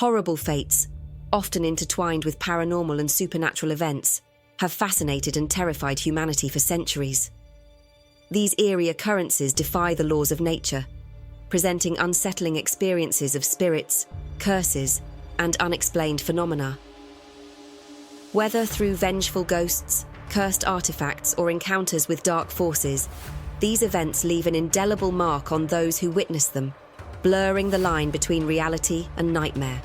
Horrible fates, often intertwined with paranormal and supernatural events, have fascinated and terrified humanity for centuries. These eerie occurrences defy the laws of nature, presenting unsettling experiences of spirits, curses, and unexplained phenomena. Whether through vengeful ghosts, cursed artifacts, or encounters with dark forces, these events leave an indelible mark on those who witness them, blurring the line between reality and nightmare.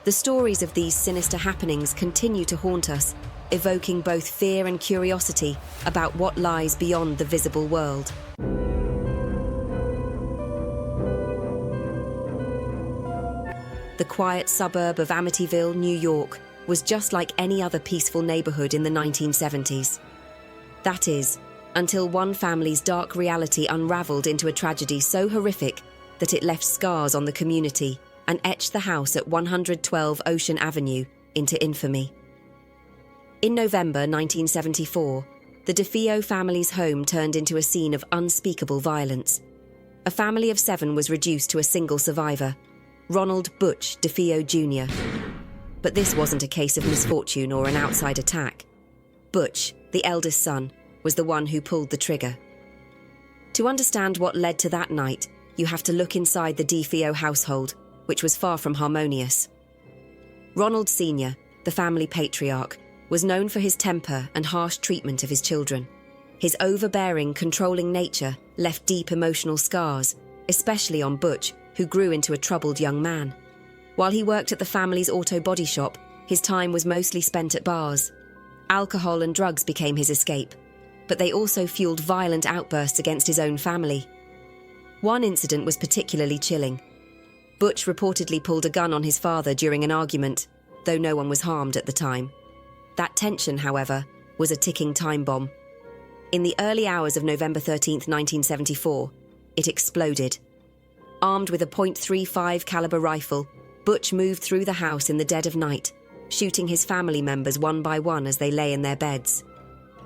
The stories of these sinister happenings continue to haunt us, evoking both fear and curiosity about what lies beyond the visible world. The quiet suburb of Amityville, New York, was just like any other peaceful neighborhood in the 1970s. That is, until one family's dark reality unraveled into a tragedy so horrific that it left scars on the community and etched the house at 112 Ocean Avenue into infamy. In November 1974, the DeFeo family's home turned into a scene of unspeakable violence. A family of 7 was reduced to a single survivor, Ronald Butch DeFeo Jr. But this wasn't a case of misfortune or an outside attack. Butch, the eldest son, was the one who pulled the trigger. To understand what led to that night, you have to look inside the DeFeo household, which was far from harmonious. Ronald Sr., the family patriarch, was known for his temper and harsh treatment of his children. His overbearing, controlling nature left deep emotional scars, especially on Butch, who grew into a troubled young man. While he worked at the family's auto body shop, his time was mostly spent at bars. Alcohol and drugs became his escape, but they also fueled violent outbursts against his own family. One incident was particularly chilling. Butch reportedly pulled a gun on his father during an argument, though no one was harmed at the time. That tension, however, was a ticking time bomb. In the early hours of November 13, 1974, it exploded. Armed with a .35 caliber rifle, Butch moved through the house in the dead of night, shooting his family members one by one as they lay in their beds.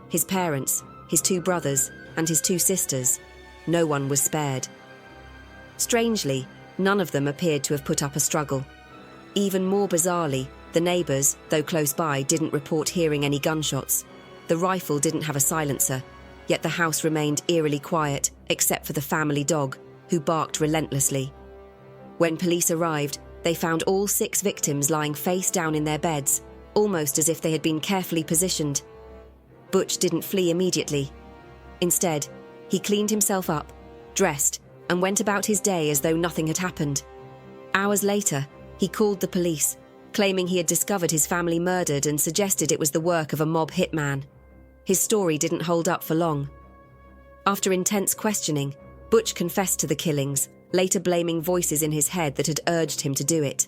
His parents, his 2 brothers, and his 2 sisters, no one was spared. Strangely, none of them appeared to have put up a struggle. Even more bizarrely, the neighbours, though close by, didn't report hearing any gunshots. The rifle didn't have a silencer, yet the house remained eerily quiet, except for the family dog, who barked relentlessly. When police arrived, they found all 6 victims lying face down in their beds, almost as if they had been carefully positioned. Butch didn't flee immediately. Instead, he cleaned himself up, dressed, and went about his day as though nothing had happened. Hours later, he called the police, claiming he had discovered his family murdered and suggested it was the work of a mob hitman. His story didn't hold up for long. After intense questioning, Butch confessed to the killings, later blaming voices in his head that had urged him to do it.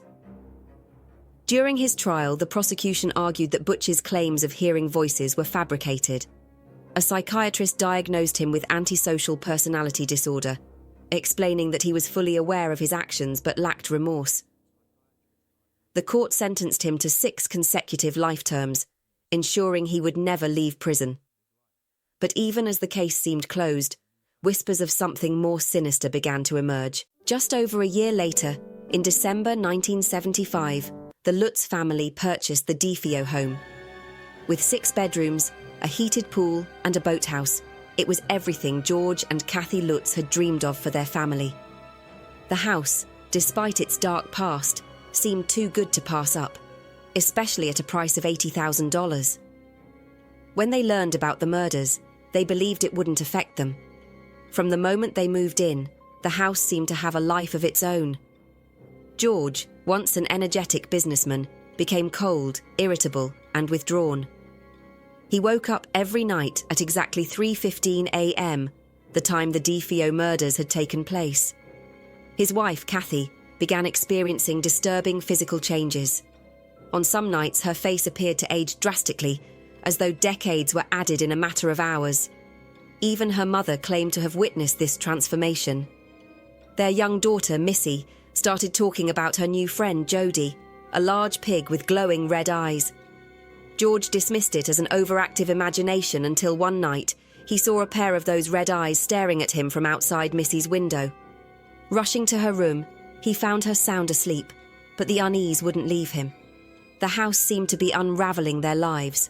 During his trial, the prosecution argued that Butch's claims of hearing voices were fabricated. A psychiatrist diagnosed him with antisocial personality disorder, explaining that he was fully aware of his actions but lacked remorse. The court sentenced him to 6 consecutive life terms, ensuring he would never leave prison. But even as the case seemed closed, whispers of something more sinister began to emerge. Just over a year later, in December 1975, the Lutz family purchased the DeFeo home. With 6 bedrooms, a heated pool, and a boathouse, it was everything George and Kathy Lutz had dreamed of for their family. The house, despite its dark past, seemed too good to pass up, especially at a price of $80,000. When they learned about the murders, they believed it wouldn't affect them. From the moment they moved in, the house seemed to have a life of its own. George, once an energetic businessman, became cold, irritable, and withdrawn. He woke up every night at exactly 3:15 a.m., the time the DeFeo murders had taken place. His wife, Kathy, began experiencing disturbing physical changes. On some nights, her face appeared to age drastically, as though decades were added in a matter of hours. Even her mother claimed to have witnessed this transformation. Their young daughter, Missy, started talking about her new friend, Jody, a large pig with glowing red eyes. George dismissed it as an overactive imagination until one night he saw a pair of those red eyes staring at him from outside Missy's window. Rushing to her room, he found her sound asleep, But the unease wouldn't leave him. The house seemed to be unraveling their lives.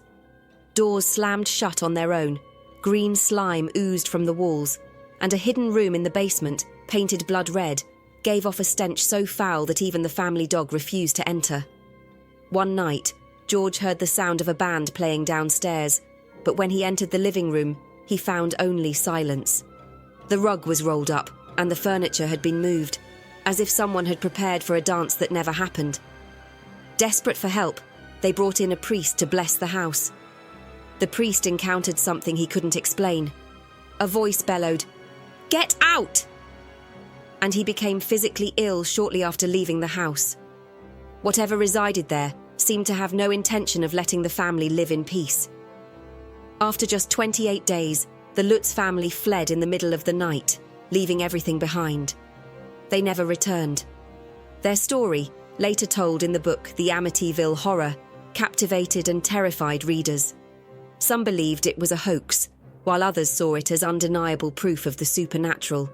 Doors slammed shut on their own, green slime oozed from the walls, and a hidden room in the basement, painted blood red, gave off a stench so foul that even the family dog refused to enter. One night, George heard the sound of a band playing downstairs, but when he entered the living room, he found only silence. The rug was rolled up, and the furniture had been moved, as if someone had prepared for a dance that never happened. Desperate for help, they brought in a priest to bless the house. The priest encountered something he couldn't explain. A voice bellowed, "Get out!" And he became physically ill shortly after leaving the house. Whatever resided there seemed to have no intention of letting the family live in peace. After just 28 days, the Lutz family fled in the middle of the night, leaving everything behind. They never returned. Their story, later told in the book The Amityville Horror, captivated and terrified readers. Some believed it was a hoax, while others saw it as undeniable proof of the supernatural.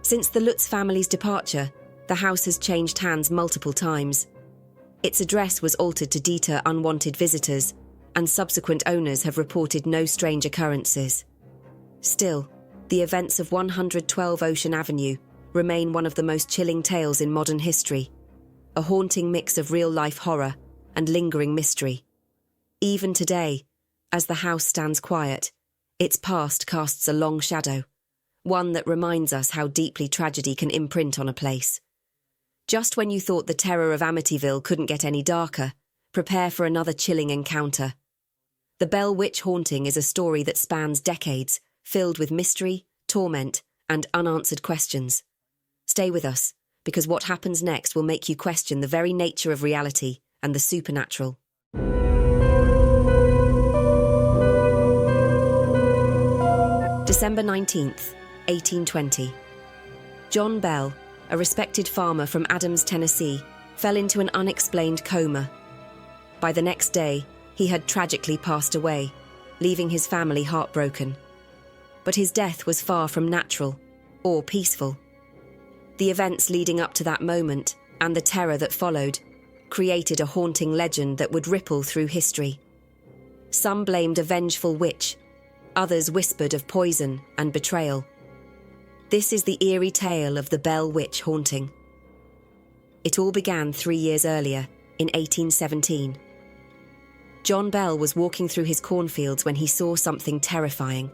Since the Lutz family's departure, the house has changed hands multiple times. Its address was altered to deter unwanted visitors, and subsequent owners have reported no strange occurrences. Still, the events of 112 Ocean Avenue remain one of the most chilling tales in modern history, a haunting mix of real-life horror and lingering mystery. Even today, as the house stands quiet, its past casts a long shadow, one that reminds us how deeply tragedy can imprint on a place. Just when you thought the terror of Amityville couldn't get any darker, prepare for another chilling encounter. The Bell Witch haunting is a story that spans decades, filled with mystery, torment, and unanswered questions. Stay with us, because what happens next will make you question the very nature of reality and the supernatural. December 19th, 1820. John Bell, a respected farmer from Adams, Tennessee, fell into an unexplained coma. By the next day, he had tragically passed away, leaving his family heartbroken. But his death was far from natural or peaceful. The events leading up to that moment, and the terror that followed, created a haunting legend that would ripple through history. Some blamed a vengeful witch, others whispered of poison and betrayal. This is the eerie tale of the Bell Witch haunting. It all began 3 years earlier, in 1817. John Bell was walking through his cornfields when he saw something terrifying.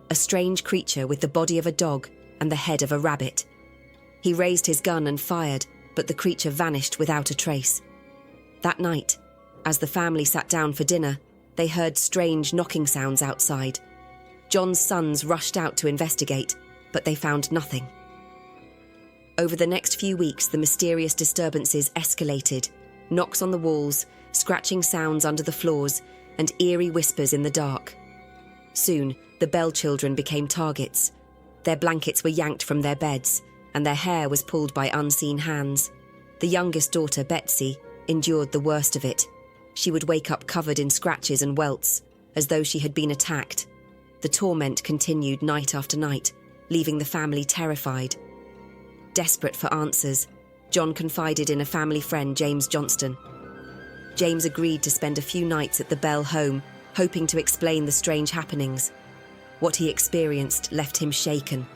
A strange creature with the body of a dog and the head of a rabbit. He raised his gun and fired, but the creature vanished without a trace. That night, as the family sat down for dinner, they heard strange knocking sounds outside. John's sons rushed out to investigate, but they found nothing. Over the next few weeks, the mysterious disturbances escalated. Knocks on the walls, scratching sounds under the floors, and eerie whispers in the dark. Soon, the Bell children became targets. Their blankets were yanked from their beds, and their hair was pulled by unseen hands. The youngest daughter, Betsy, endured the worst of it. She would wake up covered in scratches and welts, as though she had been attacked. The torment continued night after night, leaving the family terrified. Desperate for answers, John confided in a family friend, James Johnston. James agreed to spend a few nights at the Bell home, hoping to explain the strange happenings. What he experienced left him shaken.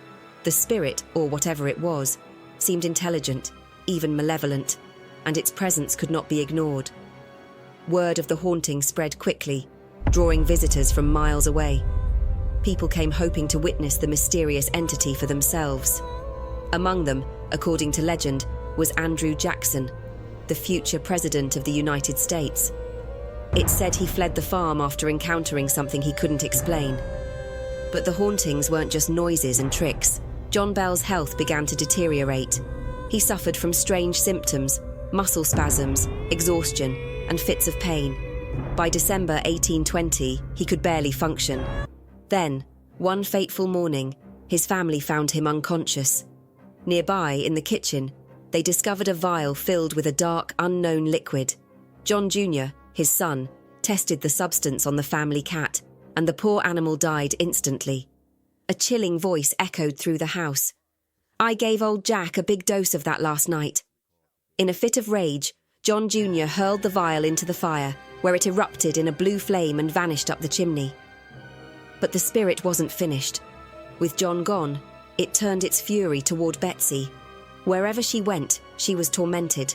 The spirit, or whatever it was, seemed intelligent, even malevolent, and its presence could not be ignored. Word of the haunting spread quickly, drawing visitors from miles away. People came hoping to witness the mysterious entity for themselves. Among them, according to legend, was Andrew Jackson, the future president of the United States. It said he fled the farm after encountering something he couldn't explain. But the hauntings weren't just noises and tricks. John Bell's health began to deteriorate. He suffered from strange symptoms, muscle spasms, exhaustion, and fits of pain. By December 1820, he could barely function. Then, one fateful morning, his family found him unconscious. Nearby, in the kitchen, they discovered a vial filled with a dark, unknown liquid. John Jr., his son, tested the substance on the family cat, and the poor animal died instantly. A chilling voice echoed through the house. "I gave old Jack a big dose of that last night." In a fit of rage, John Jr. hurled the vial into the fire, where it erupted in a blue flame and vanished up the chimney. But the spirit wasn't finished. With John gone, it turned its fury toward Betsy. Wherever she went, she was tormented.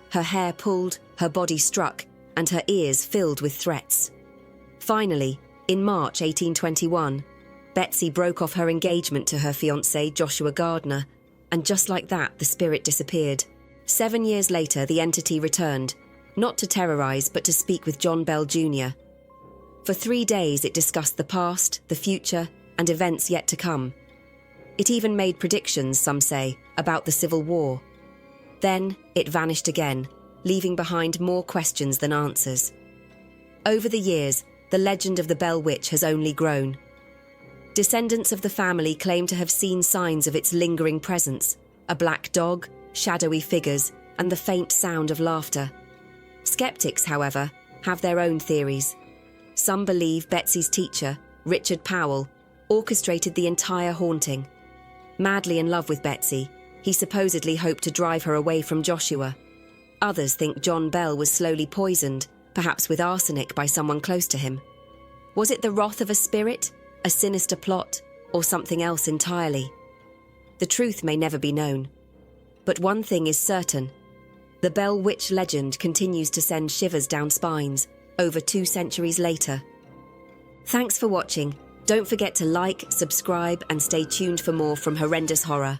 Her hair pulled, her body struck, and her ears filled with threats. Finally, in March 1821, Betsy broke off her engagement to her fiancé, Joshua Gardner, and just like that, the spirit disappeared. 7 years later, the entity returned, not to terrorize, but to speak with John Bell Jr. For 3 days, it discussed the past, the future, and events yet to come. It even made predictions, some say, about the Civil War. Then, it vanished again, leaving behind more questions than answers. Over the years, the legend of the Bell Witch has only grown. Descendants of the family claim to have seen signs of its lingering presence: a black dog, shadowy figures, and the faint sound of laughter. Skeptics, however, have their own theories. Some believe Betsy's teacher, Richard Powell, orchestrated the entire haunting. Madly in love with Betsy, he supposedly hoped to drive her away from Joshua. Others think John Bell was slowly poisoned, perhaps with arsenic, by someone close to him. Was it the wrath of a spirit, a sinister plot, or something else entirely? The truth may never be known. But one thing is certain: the Bell Witch legend continues to send shivers down spines over 2 centuries later. Thanks for watching. Don't forget to like, subscribe, and stay tuned for more from Horrendous Horror.